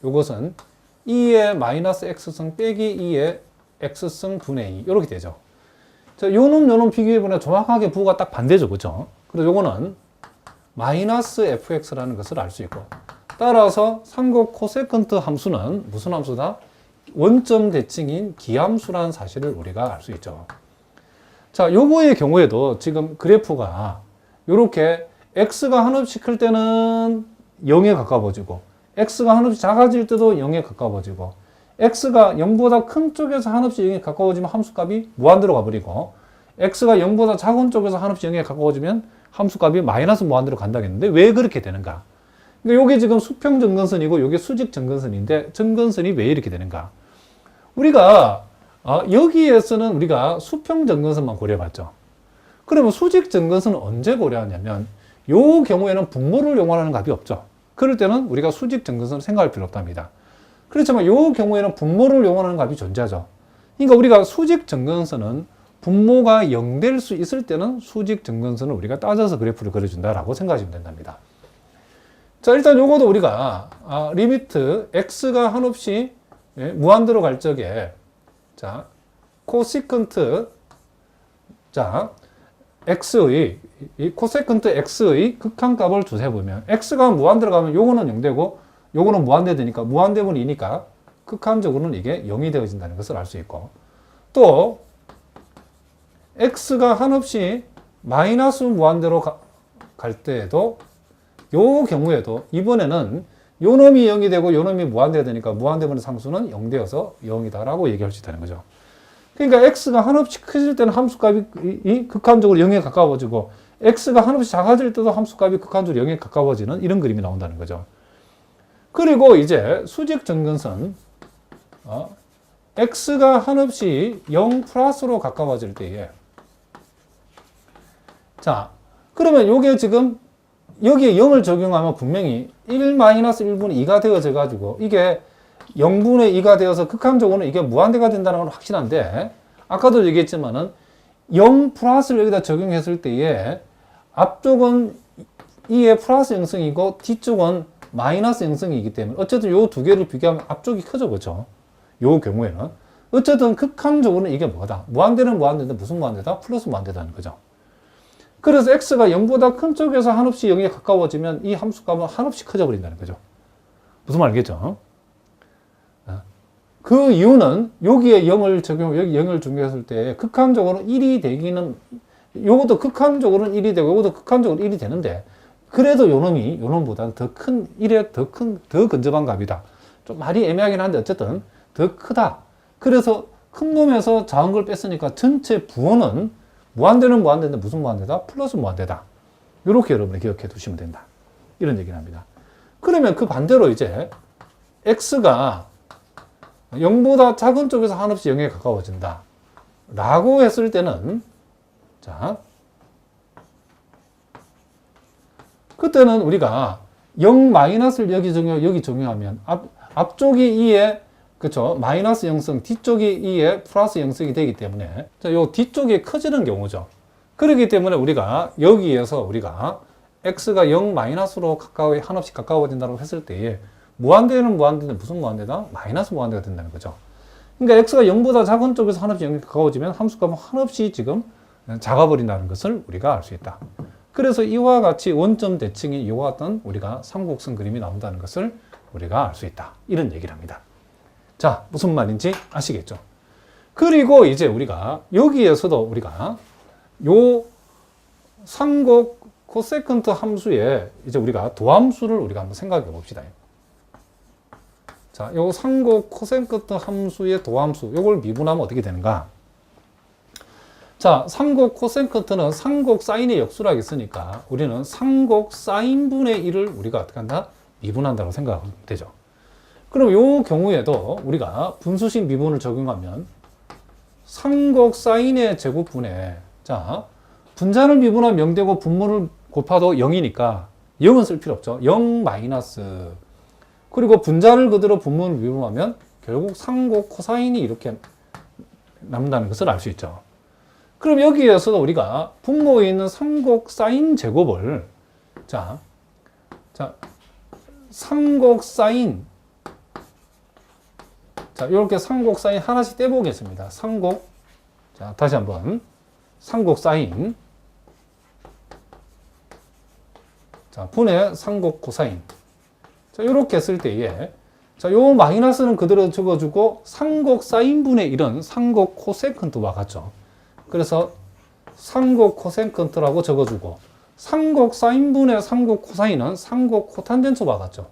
요것은 2의 마이너스 x승 빼기 2의 x승 분의 2 이렇게 되죠. 자, 요놈 비교해보면 정확하게 부호가 딱 반대죠. 그죠? 그래서 요거는 마이너스 fx라는 것을 알 수 있고, 따라서 삼각 코세컨트 함수는 무슨 함수다? 원점 대칭인 기함수라는 사실을 우리가 알 수 있죠. 자, 요거의 경우에도 지금 그래프가 요렇게 x가 한없이 클 때는 0에 가까워지고, x가 한없이 작아질 때도 0에 가까워지고, x가 0보다 큰 쪽에서 한없이 0에 가까워지면 함수값이 무한대로 가버리고, x가 0보다 작은 쪽에서 한없이 0에 가까워지면 함수값이 마이너스 무한대로 간다겠는데 왜 그렇게 되는가? 그러니까 요게 지금 수평 점근선이고 요게 수직 점근선인데 점근선이 왜 이렇게 되는가? 우리가 여기에서는 우리가 수평 점근선만 고려해봤죠. 그러면 수직 점근선은 언제 고려하냐면 요 경우에는 분모를 이용하는 값이 없죠. 그럴 때는 우리가 수직 점근선을 생각할 필요 없답니다. 그렇지만 요 경우에는 분모를 이용하는 값이 존재하죠. 그러니까 우리가 수직 점근선은 분모가 0 될 수 있을 때는 수직 점근선을 우리가 따져서 그래프를 그려준다라고 생각하시면 된답니다. 자, 일단 요거도 우리가 리미트 x가 한없이 무한대로 갈 적에 자 코시컨트 자 x의 이 코세컨트 x의 극한값을 주세 보면 x가 무한대로 가면 요거는 0 되고 요거는 무한대 되니까 무한대분 2니까 극한적으로는 이게 0이 되어진다는 것을 알 수 있고, 또 x가 한없이 마이너스 무한대로 갈 때에도 요 경우에도 이번에는 요 놈이 0이 되고 요 놈이 무한대가 되니까 무한대분의 상수는 0 되어서 0이다라고 얘기할 수 있다는 거죠. 그러니까 x가 한없이 커질 때는 함수값이 극한적으로 0에 가까워지고 x가 한없이 작아질 때도 함수값이 극한적으로 0에 가까워지는 이런 그림이 나온다는 거죠. 그리고 이제 수직 점근선 x가 한없이 0 플러스로 가까워질 때에 자 그러면 요게 지금 여기에 0을 적용하면 분명히 1-1분의 2가 되어져 가지고 이게 0분의 2가 되어서 극한적으로는 이게 무한대가 된다는 건 확실한데, 아까도 얘기했지만은 0 플러스를 여기다 적용했을 때에 앞쪽은 2의 플러스 형성이고 뒤쪽은 마이너스 형성이기 때문에 어쨌든 요 두 개를 비교하면 앞쪽이 크죠. 그렇죠? 요 경우에는 어쨌든 극한적으로는 이게 뭐다? 무한대는 무한대인데 무슨 무한대다? 플러스 무한대다는 거죠. 그래서 x가 0보다 큰 쪽에서 한없이 0에 가까워지면 이 함수값은 한없이 커져 버린다는 거죠. 무슨 말 알겠죠? 그 이유는 여기에 0을 여기 0을 적용했을 때 극한적으로 1이 되기는, 요것도 극한적으로는 1이 되고 요것도 극한적으로 1이 되는데, 그래도 요놈이 요놈보다 더 큰 1에 더 근접한 값이다. 좀 말이 애매하긴 한데 어쨌든 더 크다. 그래서 큰 놈에서 작은 걸 뺐으니까 전체 부호는 무한대는 무한대인데 무슨 무한대다? 플러스 무한대다. 이렇게 여러분이 기억해 두시면 된다. 이런 얘기를 합니다. 그러면 그 반대로 이제 x가 0보다 작은 쪽에서 한없이 0에 가까워진다 라고 했을 때는 자 그때는 우리가 0 마이너스를 여기 적용하면 앞쪽이 2에 그쵸 마이너스 형성, 뒤쪽이 2에 플러스 형성이 되기 때문에 자, 요 뒤쪽이 커지는 경우죠. 그렇기 때문에 우리가 여기에서 우리가 x가 0 마이너스로 한없이 가까워진다고 했을 때에 무한대는 무한대인데 무슨 무한대다? 마이너스 무한대가 된다는 거죠. 그러니까 x가 0보다 작은 쪽에서 한없이 0에 가까워지면 함수값은 한없이 지금 작아버린다는 것을 우리가 알 수 있다. 그래서 이와 같이 원점 대칭인 이와 같은 우리가 삼국선 그림이 나온다는 것을 우리가 알 수 있다. 이런 얘기를 합니다. 자, 무슨 말인지 아시겠죠? 그리고 이제 우리가 여기에서도 우리가 요 삼각 코세컨트 함수에 이제 우리가 도함수를 우리가 한번 생각해 봅시다. 자, 요 삼각 코세컨트 함수의 도함수, 요걸 미분하면 어떻게 되는가? 자, 삼각 코세컨트는 삼각 사인의 역수라고 했으니까 우리는 삼각 사인분의 1을 우리가 어떻게 한다? 미분한다고 생각하면 되죠. 그럼 요 경우에도 우리가 분수식 미분을 적용하면 삼각 사인의 제곱분에 자, 분자를 미분하면 0 되고 분모를 곱해도 0이니까 0은 쓸 필요 없죠. 0 마이너스. 그리고 분자를 그대로 분모를 미분하면 결국 삼각 코사인이 이렇게 남는다는 것을 알 수 있죠. 그럼 여기에서도 우리가 분모에 있는 삼각 사인 제곱을 자 삼각 사인 자, 이렇게 상곡 사인 하나씩 떼보겠습니다. 상곡. 자, 다시 한번. 상곡 사인. 자, 분의 상곡 코사인. 자, 이렇게 쓸 때에, 자, 요 마이너스는 그대로 적어주고, 상곡 사인분의 1은 상곡 코세컨트와 같죠. 그래서 상곡 코세컨트라고 적어주고, 상곡 사인분의 상곡 코사인은 상곡 코탄젠트와 같죠.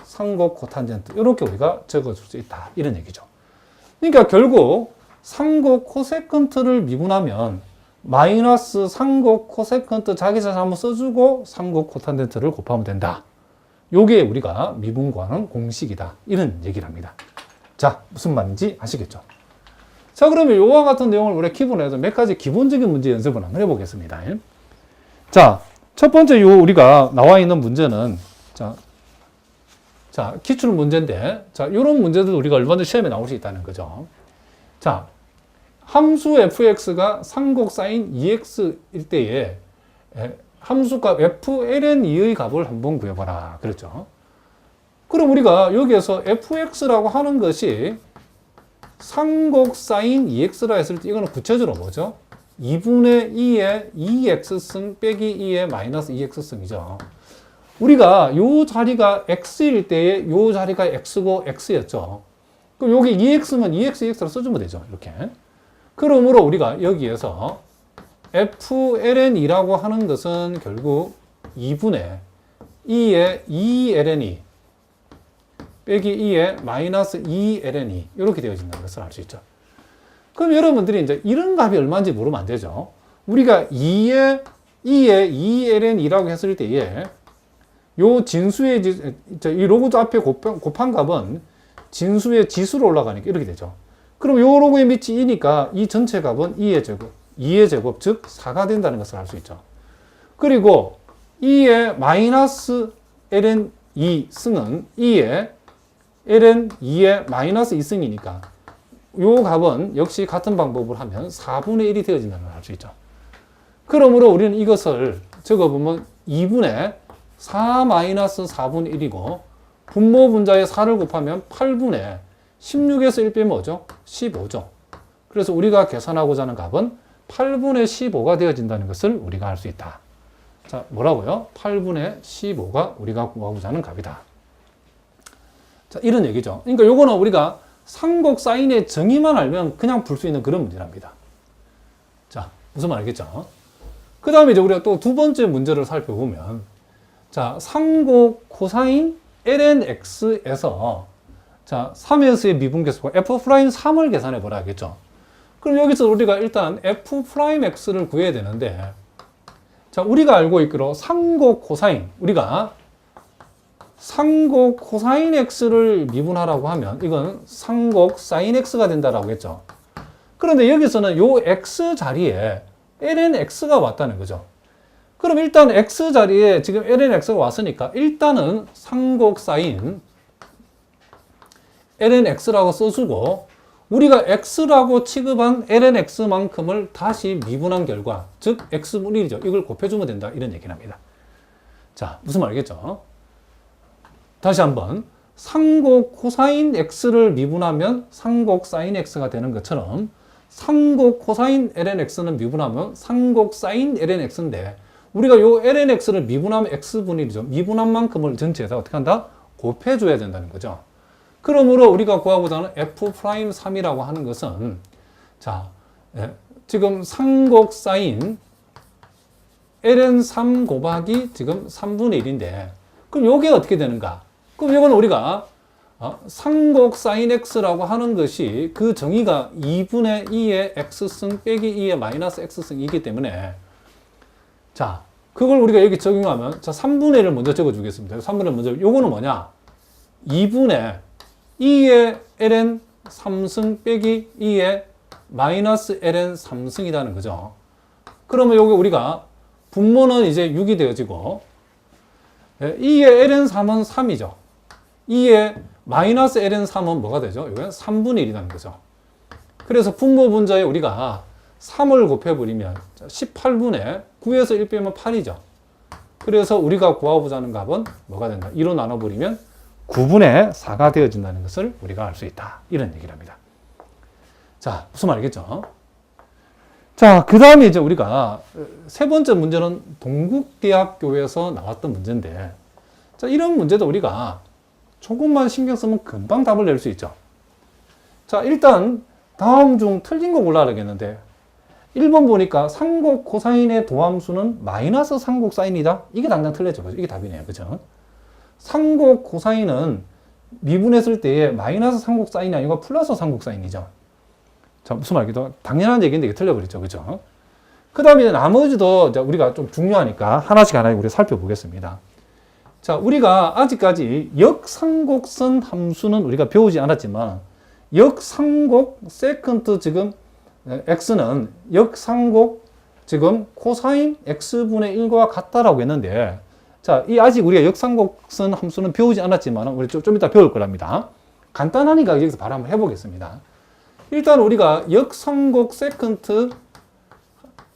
상곡 코탄젠트. 이렇게 우리가 적어줄 수 있다. 이런 얘기죠. 그러니까 결국 상곡 코세컨트를 미분하면 마이너스 상곡 코세컨트 자기자 한번 써주고 상곡 코탄젠트를 곱하면 된다. 요게 우리가 미분구하는 공식이다. 이런 얘기를 합니다. 자, 무슨 말인지 아시겠죠? 자, 그러면 요와 같은 내용을 우리가 기본에서 몇 가지 기본적인 문제 연습을 한번 해보겠습니다. 자, 첫 번째 요 우리가 나와 있는 문제는 자, 기출 문제인데, 자, 요런 문제들 우리가 얼마든지 시험에 나올 수 있다는 거죠. 자, 함수 fx가 상곡 사인 2x일 때에 함수값 fln2의 값을 한번 구해봐라. 그랬죠. 그럼 우리가 여기에서 fx라고 하는 것이 상곡 사인 2x라 했을 때 이거는 구체적으로 뭐죠? 2분의 2의 2x승 빼기 2의 마이너스 2x승이죠. 우리가 요 자리가 x일 때에 요 자리가 x고 x였죠. 그럼 여기 2x면 2x, 2x로 써주면 되죠. 이렇게. 그러므로 우리가 여기에서 fln이라고 하는 것은 결국 2분의 2의 2ln이 빼기 2의 마이너스 2ln이 이렇게 되어진다는 것을 알 수 있죠. 그럼 여러분들이 이제 이런 값이 얼마인지 모르면 안 되죠. 우리가 2의 2ln이라고 했을 때에 요 진수의 이 로그 앞에 곱한 값은 진수의 지수로 올라가니까 이렇게 되죠. 그럼 요 로그의 밑이 2니까 이 전체 값은 2의 제곱, 즉 4가 된다는 것을 알 수 있죠. 그리고 2의 마이너스 ln 2 승은 2의 ln 2의 마이너스 2승이니까 요 값은 역시 같은 방법을 하면 4분의 1이 되어진다는 걸 알 수 있죠. 그러므로 우리는 이것을 적어보면 2분의 4 마이너스 4분의 1이고 분모 분자에 4를 곱하면 8분의 16에서 1 빼면 뭐죠? 15죠. 그래서 우리가 계산하고자 하는 값은 8분의 15가 되어진다는 것을 우리가 알 수 있다. 자, 뭐라고요? 8분의 15가 우리가 구하고자 하는 값이다. 자, 이런 얘기죠. 그러니까 요거는 우리가 상곡 사인의 정의만 알면 그냥 풀 수 있는 그런 문제랍니다. 자, 무슨 말 알겠죠? 그 다음에 이제 우리가 또 두 번째 문제를 살펴보면, 자, 상곡 코사인 lnx에서 자, 3에서의 미분계수가 f'3을 계산해 보라 하겠죠. 그럼 여기서 우리가 일단 f'x를 구해야 되는데, 자, 우리가 알고 있기로 상곡 코사인, 우리가 상곡 코사인 x를 미분하라고 하면 이건 상곡 사인 x가 된다라고 했죠. 그런데 여기서는 요 x 자리에 lnx가 왔다는 거죠. 그럼 일단 x 자리에 지금 lnx가 왔으니까 일단은 상곡 사인 lnx라고 써주고 우리가 x라고 취급한 lnx만큼을 다시 미분한 결과, 즉 x분의 1이죠. 이걸 곱해주면 된다. 이런 얘기를 합니다. 자, 무슨 말 알겠죠? 다시 한번 상곡 코사인 x를 미분하면 상곡 사인 x가 되는 것처럼 상곡 코사인 lnx는 미분하면 상곡 사인 lnx인데 우리가 요 lnx를 미분하면 x분의 1이죠. 미분한 만큼을 전체에다 어떻게 한다? 곱해줘야 된다는 거죠. 그러므로 우리가 구하고자 하는 f'3이라고 하는 것은 자, 지금 상곡 사인 ln3 곱하기 지금 3분의 1인데 그럼 요게 어떻게 되는가? 그럼 이건 우리가 상곡 사인 x라고 하는 것이 그 정의가 2분의 2의 x승 빼기 2의 마이너스 x승이기 때문에 자, 그걸 우리가 여기 적용하면 자, 3분의 1을 먼저 적어주겠습니다. 3분의 1 먼저 요거는 뭐냐? 2분의 2의 ln 3승 빼기 2의 마이너스 ln 3승이라는 거죠. 그러면 여기 우리가 분모는 이제 6이 되어지고 2의 ln 3은 3이죠. 2의 마이너스 ln 3은 뭐가 되죠? 이건 3분의 1이라는 거죠. 그래서 분모 분자에 우리가 3을 곱해버리면 18분의 9에서 1 빼면 8이죠. 그래서 우리가 구하고자 하는 값은 뭐가 된다? 2로 나눠버리면 9분의 4가 되어진다는 것을 우리가 알 수 있다. 이런 얘기를 합니다. 자, 무슨 말이겠죠? 자, 그 다음에 이제 우리가 세 번째 문제는 동국대학교에서 나왔던 문제인데, 자, 이런 문제도 우리가 조금만 신경 쓰면 금방 답을 낼 수 있죠. 자, 일단 다음 중 틀린 거 골라야겠는데, 1번 보니까 상곡 코사인의 도함수는 마이너스 상곡 사인이다. 이게 당장 틀렸죠. 그죠? 이게 답이네요. 그죠? 상곡 코사인은 미분했을 때에 마이너스 상곡 사인이 아니고 플러스 상곡 사인이죠. 자, 무슨 말이죠? 당연한 얘기인데 이게 틀려버렸죠. 그죠? 그 다음에 나머지도 우리가 좀 중요하니까 하나씩 우리 살펴보겠습니다. 자, 우리가 아직까지 역상곡선 함수는 우리가 배우지 않았지만, 역상곡 세컨트 지금 x는 역상곡 지금 코사인 x분의 1과 같다라고 했는데, 자, 이 아직 우리가 역상곡선 함수는 배우지 않았지만 우리 좀 이따 배울 거랍니다. 간단하니까 여기서 바로 한번 해보겠습니다. 일단 우리가 역상곡 세컨트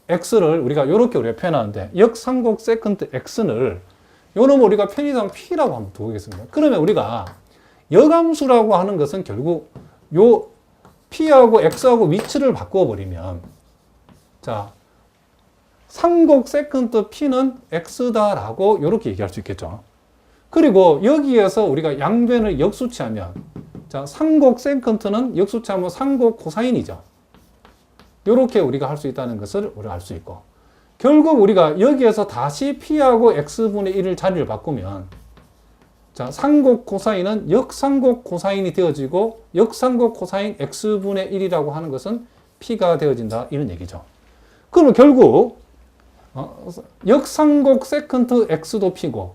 x를 우리가 이렇게 표현하는데, 역상곡 세컨트 x를 요놈을 우리가 편의상 p라고 한번 두겠습니다. 그러면 우리가 역함수라고 하는 것은 결국 요 p하고 x하고 위치를 바꿔버리면, 자, 상곡 세컨트 p는 x다라고 이렇게 얘기할 수 있겠죠. 그리고 여기에서 우리가 양변을 역수치하면, 자, 상곡 세컨트는 역수치하면 상곡 코사인이죠. 이렇게 우리가 할 수 있다는 것을 우리가 알 수 있고, 결국 우리가 여기에서 다시 p하고 x분의 1을 자리를 바꾸면, 자, 상곡 코사인은 역상곡 코사인이 되어지고, 역상곡 코사인 x분의 1이라고 하는 것은 p가 되어진다. 이런 얘기죠. 그러면 결국 역상곡 세컨트 x도 p고,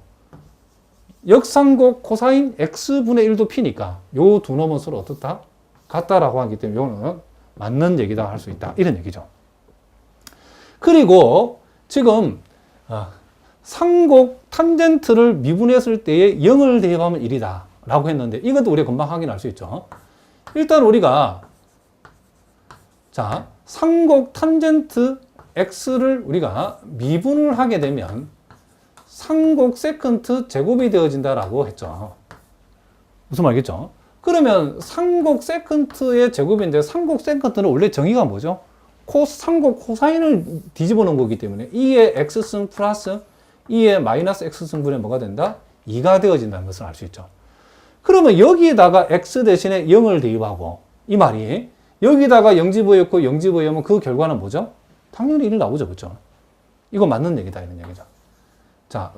역상곡 코사인 x분의 1도 p니까 요 두 놈은 서로 어떻다? 같다라고 하기 때문에 요는 맞는 얘기다 할 수 있다. 이런 얘기죠. 그리고 지금 상곡 탄젠트를 미분했을 때에 0을 대입하면 1이다 라고 했는데, 이것도 우리가 금방 확인할 수 있죠. 일단 우리가, 자, 상곡 탄젠트 x를 우리가 미분을 하게 되면 상곡 세컨트 제곱이 되어진다라고 했죠. 무슨 말이겠죠? 그러면 상곡 세컨트의 제곱인데, 상곡 세컨트는 원래 정의가 뭐죠? 상곡 코사인을 뒤집어 놓은 거기 때문에 2의 x승 플러스 2의 마이너스 x승분의 뭐가 된다? 2가 되어진다는 것을 알 수 있죠. 그러면 여기에다가 x 대신에 0을 대입하고, 이 말이 여기다가 0 집어넣고 0 집어넣으면 그 결과는 뭐죠? 당연히 1 나오죠. 그렇죠? 이거 맞는 얘기다 이런 얘기죠. 자,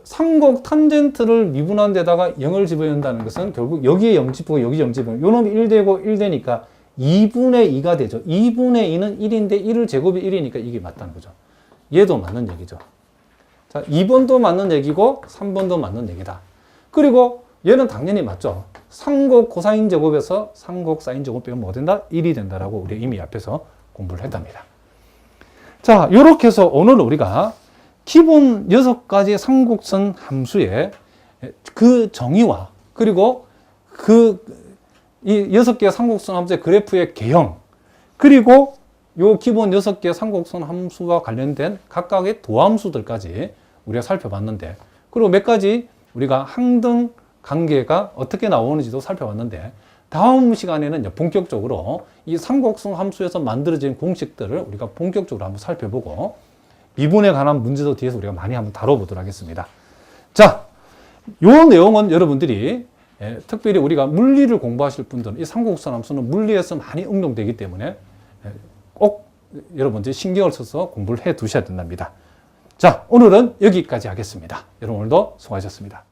상곡 탄젠트를 미분한 데다가 0을 집어넣는다는 것은 결국 여기에 0 집고 여기 0 집어넣으면 요 놈이 1 되고 1 되니까 2분의 2가 되죠. 2분의 2는 1인데 1을 제곱이 1이니까 이게 맞다는 거죠. 얘도 맞는 얘기죠. 자, 2번도 맞는 얘기고 3번도 맞는 얘기다. 그리고 얘는 당연히 맞죠. 상곡 코사인 제곱에서 상곡 사인 제곱 빼면 뭐 된다? 1이 된다라고 우리 이미 앞에서 공부를 했답니다. 자, 이렇게 해서 오늘 우리가 기본 6가지 상곡선 함수의 그 정의와, 그리고 이 6개의 상곡선 함수의 그래프의 개형, 그리고 요 기본 6개의 상곡선 함수와 관련된 각각의 도함수들까지 우리가 살펴봤는데, 그리고 몇 가지 우리가 항등 관계가 어떻게 나오는지도 살펴봤는데, 다음 시간에는 본격적으로 이 상곡선 함수에서 만들어진 공식들을 우리가 본격적으로 한번 살펴보고, 미분에 관한 문제도 뒤에서 우리가 많이 한번 다뤄보도록 하겠습니다. 자, 요 내용은 여러분들이 특별히 우리가 물리를 공부하실 분들은 이 상곡선 함수는 물리에서 많이 응용되기 때문에 꼭 여러분들이 신경을 써서 공부를 해 두셔야 된답니다. 자, 오늘은 여기까지 하겠습니다. 여러분 오늘도 수고하셨습니다.